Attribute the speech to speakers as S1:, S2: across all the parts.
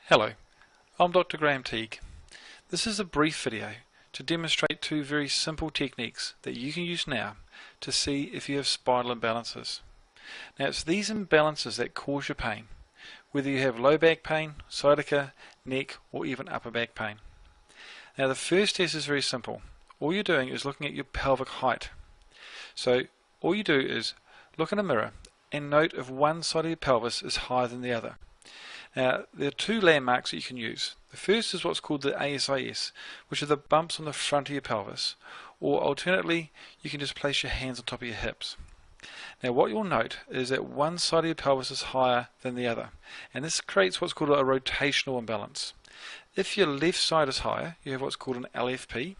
S1: Hello, I'm Dr. Graham Teague. This is a brief video to demonstrate two very simple techniques that you can use now to see if you have spinal imbalances. Now it's these imbalances that cause your pain, whether you have low back pain, sciatica, neck or even upper back pain. Now the first test is very simple. All you're doing is looking at your pelvic height. So all you do is look in a mirror and note if one side of your pelvis is higher than the other. Now, there are two landmarks that you can use. The first is what's called the ASIS, which are the bumps on the front of your pelvis, or alternately, you can just place your hands on top of your hips. Now, what you'll note is that one side of your pelvis is higher than the other, and this creates what's called a rotational imbalance. If your left side is higher, you have what's called an LFP,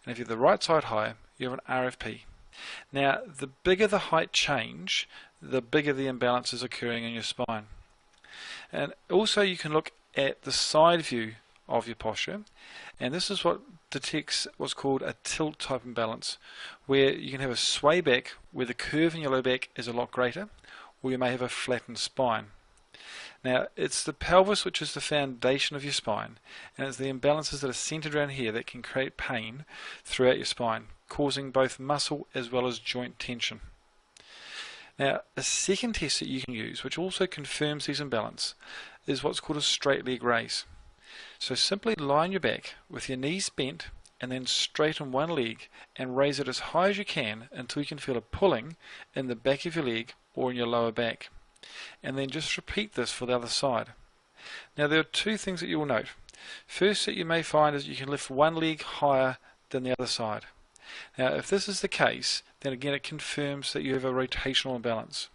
S1: and if you have the right side higher, you have an RFP. Now, the bigger the height change, the bigger the imbalance is occurring in your spine. And also you can look at the side view of your posture, and this is what detects what's called a tilt type imbalance, where you can have a sway back where the curve in your low back is a lot greater, or you may have a flattened spine. Now it's the pelvis which is the foundation of your spine, and it's the imbalances that are centered around here that can create pain throughout your spine, causing both muscle as well as joint tension. Now, a second test that you can use, which also confirms these imbalances, is what's called a straight leg raise. So simply lie on your back with your knees bent and then straighten one leg and raise it as high as you can until you can feel a pulling in the back of your leg or in your lower back. And then just repeat this for the other side. Now there are two things that you will note. First that you may find is you can lift one leg higher than the other side. Now if this is the case, then again it confirms that you have a rotational imbalance.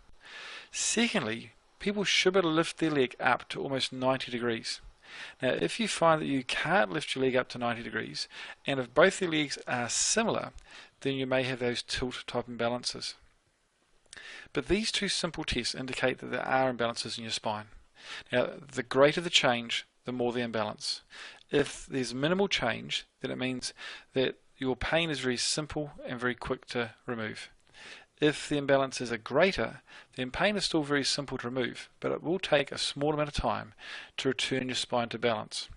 S1: Secondly, people should be able to lift their leg up to almost 90 degrees. Now if you find that you can't lift your leg up to 90 degrees, and if both your legs are similar, then you may have those tilt type imbalances. But these two simple tests indicate that there are imbalances in your spine. Now the greater the change, the more the imbalance. If there's minimal change, then it means that your pain is very simple and very quick to remove. If the imbalances are greater, then pain is still very simple to remove, but it will take a small amount of time to return your spine to balance.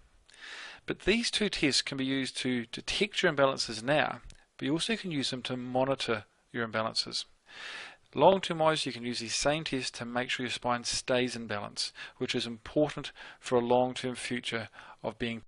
S1: But these two tests can be used to detect your imbalances now, but you also can use them to monitor your imbalances. Long-term wise, you can use these same tests to make sure your spine stays in balance, which is important for a long-term future of being